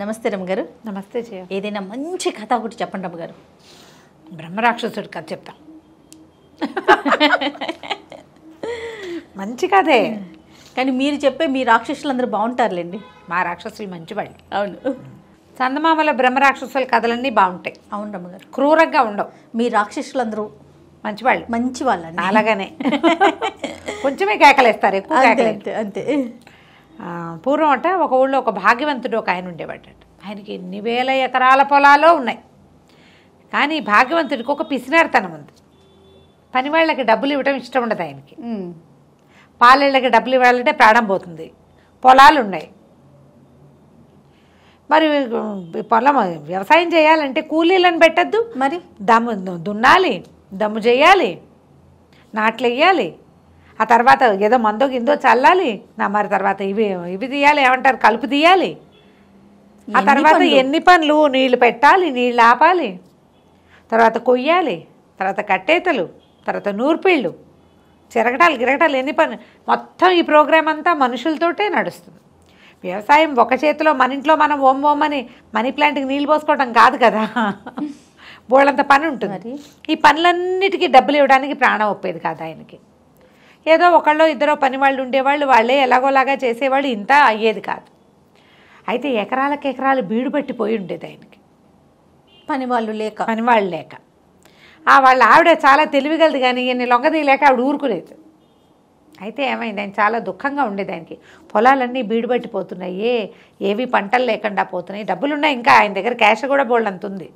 నమస్తే రమ్మగారు. నమస్తే జయ. ఏదైనా మంచి కథ ఒకటి చెప్పండి రమ్మగారు. బ్రహ్మరాక్షసుడి కథ చెప్తాం. మంచి కథే, కానీ మీరు చెప్పే మీ రాక్షసులందరూ బాగుంటారులేండి. మా రాక్షసులు మంచివాళ్ళు. అవును చందమామల బ్రహ్మరాక్షసుల కథలన్నీ బాగుంటాయి. అవును రమ్మగారు, క్రూరంగా ఉండవు. మీ రాక్షసులందరూ మంచివాళ్ళు. మంచి వాళ్ళండి. అలాగనే కొంచెమే కేకలేస్తారు, ఎక్కువ అంతే కేకలే. అంతే అంతే. పూర్వం అట ఒక ఊళ్ళో ఒక భాగ్యవంతుడు ఒక ఆయన ఉండేవాడట. ఆయనకి ఎన్ని వేల ఎకరాల పొలాలో ఉన్నాయి. కానీ భాగ్యవంతుడికి ఒక పిసినారితనం ఉంది. పని వాళ్ళకి డబ్బులు ఇవ్వడం ఇష్టం ఉండదు ఆయనకి. పాలేళ్ళకి డబ్బులు ఇవ్వాలంటే ప్రాణం పోతుంది. పొలాలు ఉన్నాయి, మరి పొలం వ్యవసాయం చేయాలంటే కూలీలను పెట్టద్దు, మరి దున్నాలి, దమ్ము చేయాలి, నాట్లు వేయాలి, ఆ తర్వాత ఏదో మందో గిందో చల్లాలి, మరి తర్వాత ఇవి తీయాలి, ఏమంటారు కలుపు తీయాలి, ఆ తర్వాత ఎన్ని పనులు, నీళ్లు పెట్టాలి, నీళ్ళు ఆపాలి, తర్వాత కొయ్యాలి, తర్వాత కట్టేతలు, తర్వాత నూర్పిళ్ళు, చిరగటాలు గిరగటాలు, ఎన్ని పనులు. మొత్తం ఈ ప్రోగ్రాం అంతా మనుషులతోటే నడుస్తుంది. వ్యవసాయం ఒక చేతిలో మన ఇంట్లో మనం ఓం ఓం అని మనీ ప్లాంట్కి నీళ్ళు పోసుకోవడం కాదు కదా, బోళ్ళంత పని ఉంటుంది. ఈ పనులన్నిటికీ డబ్బులు ఇవ్వడానికి ప్రాణం ఒప్పేది కాదు ఆయనకి. ఏదో ఒకళ్ళో ఇద్దరో పని వాళ్ళు ఉండేవాళ్ళు, వాళ్ళే ఎలాగోలాగా చేసేవాళ్ళు, ఇంత అయ్యేది కాదు. అయితే ఎకరాలకు ఎకరాలు బీడు పట్టిపోయి ఉండేది ఆయనకి, పనివాళ్ళు లేక. వాళ్ళ ఆవిడ చాలా తెలివిగలది, కానీ ఈయన్ని లొంగదీయలేక ఆవిడ ఊరుకునేది. అయితే ఏమైంది, ఆయన చాలా దుఃఖంగా ఉండేది. ఆయనకి పొలాలన్నీ బీడు పట్టిపోతున్నాయి, ఏవి పంటలు లేకుండా పోతున్నాయి, డబ్బులున్నాయి, ఇంకా ఆయన దగ్గర క్యాష్ కూడా బోల్డంత ఉంది,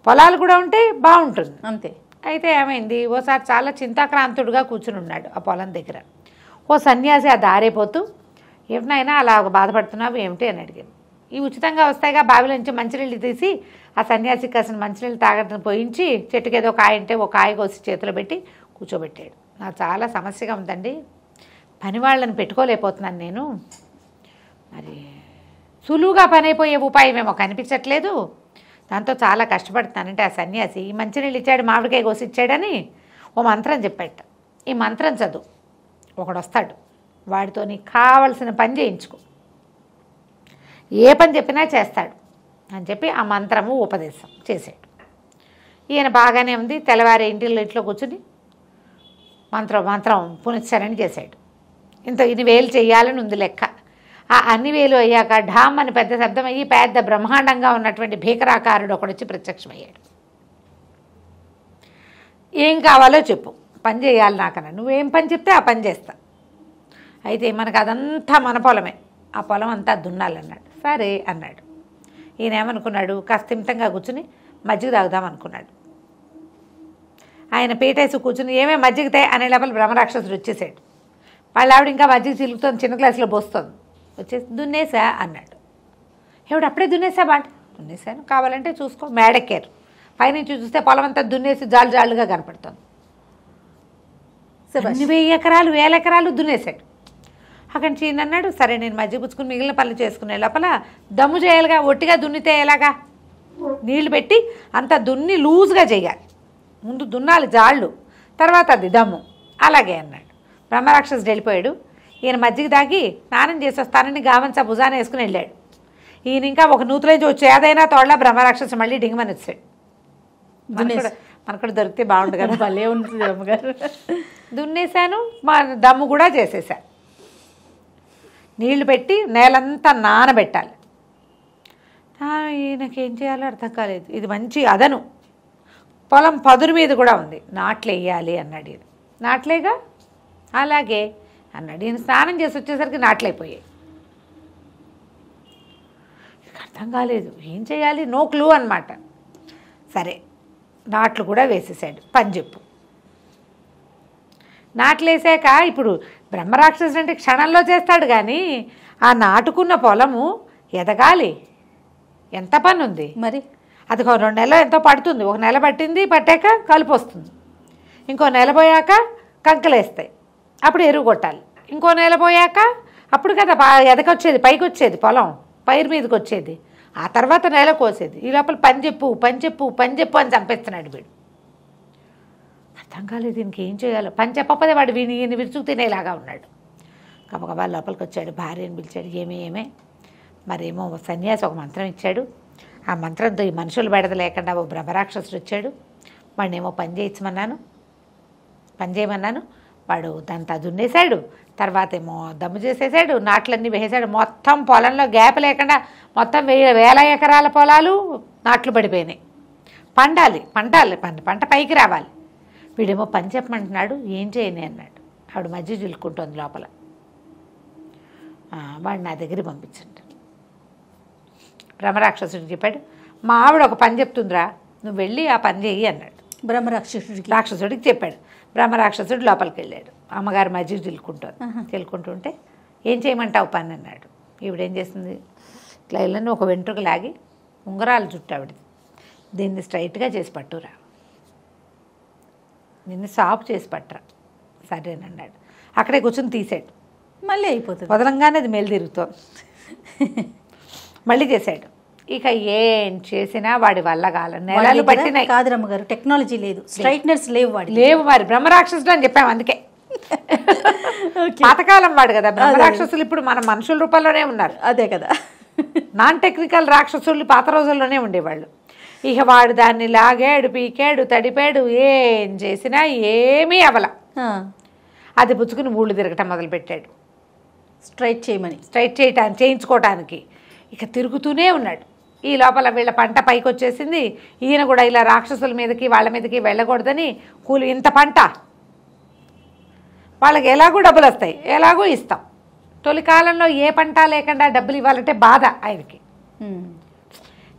పొలాలు కూడా ఉంటే బాగుంటుంది అంతే. అయితే ఏమైంది, ఓసారి చాలా చింతాక్రాంతుడుగా కూర్చుని ఉన్నాడు ఆ పొలం దగ్గర. ఓ సన్యాసి ఆ దారైపోతూ, ఏమిటైనా అలా బాధపడుతున్నావు ఏమిటి అని అడిగాను. ఈ ఉచితంగా వస్తాయిగా బావిలో నుంచి మంచినీళ్ళు తీసి ఆ సన్యాసికి కాసిన మంచినీళ్ళు తాగటం పోయించి చెట్టుకి ఏదో కాయ అంటే ఒక కాయ కోసి చేతిలో పెట్టి కూర్చోబెట్టాడు. నాకు చాలా సమస్యగా ఉందండి, పని వాళ్ళని పెట్టుకోలేకపోతున్నాను నేను, మరి సులువుగా పని అయిపోయే ఉపాయం ఏమో కనిపించట్లేదు, దాంతో చాలా కష్టపడుతున్నానంటే ఆ సన్యాసి ఈ మంచినీళ్ళు ఇచ్చాడు, మామిడికాయ కోసి ఇచ్చాడని ఓ మంత్రం చెప్పాట. ఈ మంత్రం చదువు, ఒకడు వస్తాడు, వాడితో నీకు కావలసిన పని చేయించుకో, ఏ పని చెప్పినా చేస్తాడు అని చెప్పి ఆ మంత్రము ఉపదేశం చేశాడు. ఈయన బాగానే ఉంది, తెల్లవారి ఇంట్లో కూర్చుని మంత్రం పునశ్చరణ చేశాడు. ఇన్ని వేలు చేయాలని ఉంది లెక్క. ఆ అన్ని వేలు అయ్యాక ఢామ్ అని పెద్ద శబ్దం అయ్యి పెద్ద బ్రహ్మాండంగా ఉన్నటువంటి భీకరాకారుడు ఒకడొచ్చి ప్రత్యక్షమయ్యాడు. ఏం కావాలో చెప్పు, పని చేయాలి నాకన్నా, నువ్వేం పని చెప్తే ఆ పని చేస్తా. అయితే మనకు అదంతా మన పొలమే, ఆ పొలం అంతా దున్నాలన్నాడు. సరే అన్నాడు. ఈయన ఏమనుకున్నాడు, కాస్తిమితంగా కూర్చుని మజ్జిగ తాగుదాం అనుకున్నాడు. ఆయన పీటేసి కూర్చుని ఏమే మజ్జిగతే అనే లోపల బ్రహ్మరాక్షసుడు వచ్చేసాడు. వాళ్ళ ఆవిడ ఇంకా మజ్జిగ చిలుకుతుంది, చిన్న గ్లాసులో పోస్తుంది. వచ్చేసి దున్నేసా అన్నాడు. ఏమిటి అప్పుడే దున్నేసా బాట? దున్నేసాను, కావాలంటే చూసుకో. మేడెక్కారు, పైనుంచి చూస్తే పొలం అంతా దున్నేసి జాలుగా కనపడుతుంది. 1000 ఎకరాలు 1000 ఎకరాలు దున్నేశాడు. అక్కడి నుంచి అన్నాడు, సరే నేను మజ్జిగ పుచ్చుకుని మిగిలిన పనులు చేసుకునే లోపల దమ్ము చేయాలిగా, ఒట్టిగా దున్నితే ఎలాగా, నీళ్లు పెట్టి అంత దున్ని లూజ్గా చేయాలి, ముందు దున్నాలి జాళ్ళు, తర్వాత అది దమ్ము, అలాగే అన్నాడు. బ్రహ్మరాక్షసుడు వెళ్ళిపోయాడు. ఈయన మజ్జిగ దాగి స్నానం చేసి వస్తానని గామంచా భుజాన వేసుకుని వెళ్ళాడు. ఈయన ఇంకా ఒక నూతులేంచి వచ్చి ఏదైనా తోడలా బ్రహ్మరాక్షసు మళ్ళీ డింగమని వచ్చాడు. మనకు దొరికితే బాగుండు కదా, భలే ఉంటుంది అమ్మగారు. దున్నేశాను, మా దమ్ము కూడా చేసేసాను. నీళ్లు పెట్టి నేలంతా నానబెట్టాలి. ఈయనకేం చేయాలో అర్థం కాలేదు. ఇది మంచి అదను, పొలం పదురు మీద కూడా ఉంది, నాట్లు వేయాలి అన్నాడు. ఈయన నాట్లేగా, అలాగే అన్నాడు. ఈయన స్నానం చేసి వచ్చేసరికి నాట్లయిపోయాయి. అర్థం కాలేదు, ఏం చేయాలి, నో క్లూ అనమాట. సరే నాట్లు కూడా వేసేసాడు. పని చెప్పు. నాట్లు వేసాక ఇప్పుడు బ్రహ్మరాక్షసుడు అంటే క్షణంలో చేస్తాడు, కానీ ఆ నాటుకున్న పొలము ఎదగాలి, ఎంత పని ఉంది మరి. అది 2 నెలలు ఎంతో పడుతుంది. 1 నెల పట్టాక కలుపు వస్తుంది, ఇంకో నెల పోయాక కంకలేస్తాయి, అప్పుడు ఎరువు కొట్టాలి, ఇంకో నెల పోయాక అప్పుడు కదా ఎదకొచ్చేది, పైకి వచ్చేది, పొలం పైరు మీదకి వచ్చేది, ఆ తర్వాత నెల కోసేది. ఈ లోపల పని చెప్పు అని చంపేస్తున్నాడు వీడు. అర్థం కాలేదు దీనికి ఏం చేయాలో. పని చెప్పకపోతే వాడు ఈయన విరుచుకు తినేలాగా ఉన్నాడు. గబగబా లోపలికి వచ్చాడు, భార్యను పిలిచాడు. ఏమే మరేమో సన్యాసి ఒక మంత్రం ఇచ్చాడు. ఆ మంత్రంతో ఈ మనుషులు బెడద లేకుండా ఓ బ్రహ్మరాక్షసుడు వచ్చాడు. వాడినేమో పని చేయమన్నాను. వాడు దాంతో దున్నేశాడు. తర్వాత ఏమో దమ్ము చేసేసాడు, నాట్లన్నీ వేసేసాడు. మొత్తం పొలంలో గ్యాప్ లేకుండా మొత్తం వేల ఎకరాల పొలాలు నాట్లు పడిపోయినాయి. పంట పైకి రావాలి. వీడేమో పని చెప్పమంటున్నాడు, ఏం చేయని అన్నాడు. ఆవిడ మధ్య చిలుక్కుంటుంది లోపల. వాడు నా దగ్గరికి పంపించండి. బ్రహ్మరాక్షసుడికి చెప్పాడు, మా ఆవిడ ఒక పని చెప్తుందిరా, నువ్వు వెళ్ళి ఆ పని చెయ్యి అన్నాడు. రాక్షసుడికి చెప్పాడు. బ్రహ్మరాక్షసుడు లోపలికి వెళ్ళాడు. అమ్మగారు మధ్య చిలుకుంటుంటే ఏం చేయమంటావు పని అన్నాడు. ఈవిడేం చేస్తుంది, ఇట్లా వెళ్ళని ఒక వెంట్రుక లాగి ఉంగరాలు చుట్టూ ఆవిడది, దీన్ని స్ట్రైట్గా చేసి పట్టురా, నిన్ను సాఫ్ చేసి పట్టరా. సరేనన్నాడు. అక్కడే కూర్చొని తీసాడు. మళ్ళీ అయిపోతుంది. వదలంగానే అది మేలు తిరుగుతోంది. మళ్ళీ చేశాడు. ఇక ఏం చేసినా వాడి వల్ల కాల నెలలు పట్టినాయి. కాదు రమ్మగారు, టెక్నాలజీ లేదు, స్ట్రైట్నర్స్ లేవు. మరి బ్రహ్మరాక్షసుడు అని చెప్పాము అందుకే. పాతకాలం వాడు కదా బ్రహ్మరాక్షసులు. ఇప్పుడు మన మనుషుల రూపంలోనే ఉన్నారు. అదే కదా, నాన్ టెక్నికల్ రాక్షసులు పాత రోజుల్లోనే ఉండేవాళ్ళు. ఇక వాడు దాన్ని లాగాడు, పీకాడు, తడిపాడు, ఏం చేసినా ఏమీ అవల. అది పుచ్చుకుని ఊళ్ళు తిరగటం మొదలుపెట్టాడు. స్ట్రైట్ చేయించుకోవటానికి. ఇక తిరుగుతూనే ఉన్నాడు. ఈ లోపల వీళ్ళ పంట పైకి వచ్చేసింది. ఈయన కూడా ఇలా రాక్షసుల మీదకి వాళ్ళ మీదకి వెళ్ళకూడదని కూలి, ఇంత పంట వాళ్ళకి ఎలాగూ డబ్బులు వస్తాయి, ఎలాగూ ఇస్తాం. తొలి కాలంలో ఏ పంట లేకుండా డబ్బులు ఇవ్వాలంటే బాధ ఆయనకి.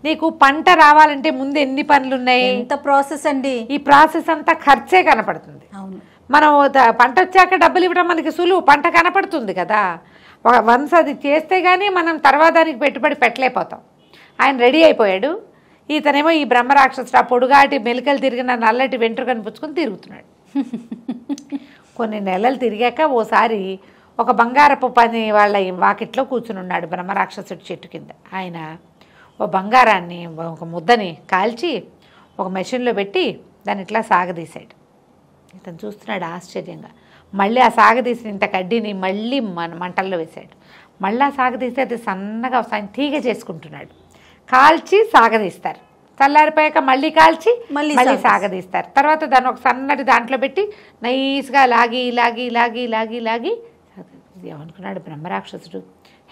నీకు పంట రావాలంటే ముందు ఎన్ని పనులు ఉన్నాయి, ఎంత ప్రాసెస్ అండి. ఈ ప్రాసెస్ అంతా ఖర్చే కనపడుతుంది. అవును, మనం పంట వచ్చాక డబ్బులు ఇవ్వడం మనకి సులువు, పంట కనపడుతుంది కదా. వన్స్ అది చేస్తే కానీ మనం తర్వాత దానికి పెట్టుబడి పెట్టలేకపోతాం. ఆయన రెడీ అయిపోయాడు. ఇతనేమో ఈ బ్రహ్మరాక్షసుడు ఆ పొడుగాటి మెలికలు తిరిగిన నల్లటి వెంట్రుకని పుచ్చుకొని తిరుగుతున్నాడు. కొన్ని నెలలు తిరిగాక ఓసారి ఒక బంగారపు పని వాళ్ళ వాకిట్లో కూర్చుని ఉన్నాడు బ్రహ్మరాక్షసుడి చెట్టు కింద. ఆయన ఓ బంగారాన్ని, ఒక ముద్దని కాల్చి ఒక మెషిన్లో పెట్టి దాన్ని ఇట్లా సాగదీశాడు. ఇతను చూస్తున్నాడు ఆశ్చర్యంగా. మళ్ళీ ఆ సాగదీసిన ఇంత కడ్డీని మళ్ళీ మంటల్లో వేశాడు. మళ్ళీ సాగదీస్తే అది సన్నగా ఆయన తీగ చేసుకుంటున్నాడు. కాల్చి సాగదీస్తారు. చల్లారిపోయాక మళ్ళీ కాల్చి మళ్ళీ సాగదీస్తారు. తర్వాత దాన్ని ఒక సన్నటి దాంట్లో పెట్టి నైస్గా లాగి ఏమనుకున్నాడు బ్రహ్మరాక్షసుడు,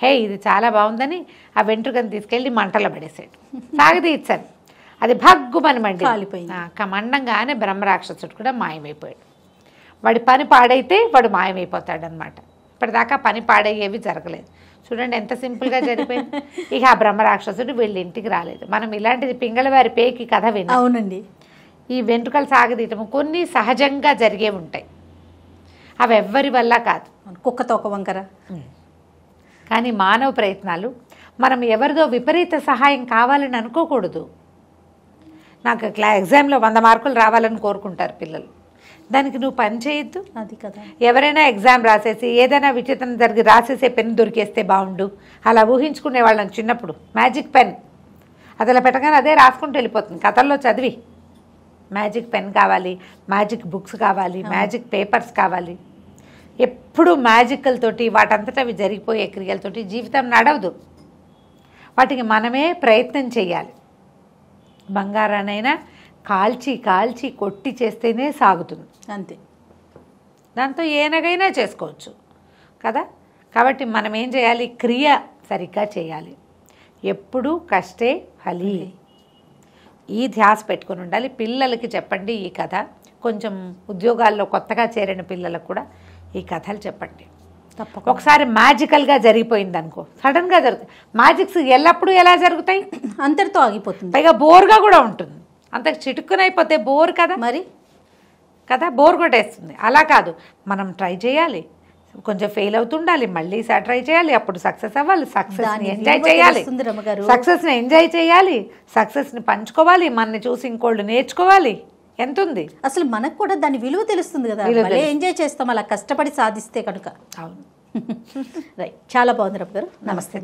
హే ఇది చాలా బాగుందని ఆ వెంట్రుకని తీసుకెళ్ళి మంటలో పడేసాడు. సాగదీశారు. అది భగ్గుమని మండంగానే బ్రహ్మరాక్షసుడు కూడా మాయమైపోయాడు. వాడి పని పాడైతే వాడు మాయమైపోతాడు అనమాట. ఇప్పటిదాకా పని పాడయ్యేవి జరగలేదు. చూడండి ఎంత సింపుల్గా జరిగిపోయింది. ఇక ఆ బ్రహ్మరాక్షసుడు వీళ్ళ ఇంటికి రాలేదు. మనం ఇలాంటిది పింగళవారి పేకి కథ విన్నాం. అవునండి. ఈ వెంట్రుకలు సాగదీయటము కొన్ని సహజంగా జరిగే ఉంటాయి, అవి ఎవ్వరి వల్ల కాదు. కుక్కతో ఒక వంకర. కానీ మానవ ప్రయత్నాలు, మనం ఎవరిదో విపరీత సహాయం కావాలని అనుకోకూడదు. నాకు ఎగ్జామ్లో 100 మార్కులు రావాలని కోరుకుంటారు పిల్లలు. దానికి నువ్వు పని చేయొద్దు. అది కదా, ఎవరైనా ఎగ్జామ్ రాసేసి ఏదైనా విచిత్రం జరిగి రాసేసే పెన్ దొరికేస్తే బాగుండు అలా ఊహించుకునే వాళ్ళం చిన్నప్పుడు. మ్యాజిక్ పెన్ అది అలా పెట్టగానే అదే రాసుకుంటూ వెళ్ళిపోతుంది. కథల్లో చదివి మ్యాజిక్ పెన్ కావాలి, మ్యాజిక్ బుక్స్ కావాలి, మ్యాజిక్ పేపర్స్ కావాలి. ఎప్పుడు మ్యాజిక్లతోటి వాటంతటా అవి జరిగిపోయే క్రియలతోటి జీవితం నడవదు. వాటికి మనమే ప్రయత్నం చేయాలి. బంగారానైనా కాల్చి కాల్చి కొట్టి చేస్తేనే సాగుతుంది. అంతే. దాంతో ఏనగైనా చేసుకోవచ్చు కదా. కాబట్టి మనం ఏం చేయాలి, క్రియ సరిగ్గా చేయాలి. ఎప్పుడూ కష్టే ఫలి, ఈ ధ్యాస పెట్టుకుని ఉండాలి. పిల్లలకి చెప్పండి ఈ కథ. కొంచెం ఉద్యోగాల్లో కొత్తగా చేరిన పిల్లలకు కూడా ఈ కథలు చెప్పండి. తప్పకుండా. ఒకసారి మ్యాజికల్గా జరిగిపోయింది అనుకో, సడన్గా జరుగుతాయి. మ్యాజిక్స్ ఎల్లప్పుడూ ఎలా జరుగుతాయి, అంతటితో ఆగిపోతుంది. పైగా బోర్గా కూడా ఉంటుంది. అంత చిటుక్కునైపోతే బోర్ కదా, మరి కదా బోర్ కొట్టేస్తుంది. అలా కాదు, మనం ట్రై చేయాలి, కొంచెం ఫెయిల్ అవుతుండాలి, మళ్ళీ ట్రై చేయాలి, అప్పుడు సక్సెస్ అవ్వాలి. సక్సెస్ని ఎంజాయ్ చేయాలి, సక్సెస్ని ఎంజాయ్ చేయాలి, సక్సెస్ని పంచుకోవాలి, మనని చూసి ఇంకోళ్ళు నేర్చుకోవాలి. ఎంత ఉంది అసలు మనకు కూడా దాని విలువ తెలుస్తుంది కదా, ఎంజాయ్ చేస్తాం అలా కష్టపడి సాధిస్తే కనుక. అవును. రైట్, చాలా బాగుంది రమ్మ గారు. నమస్తే.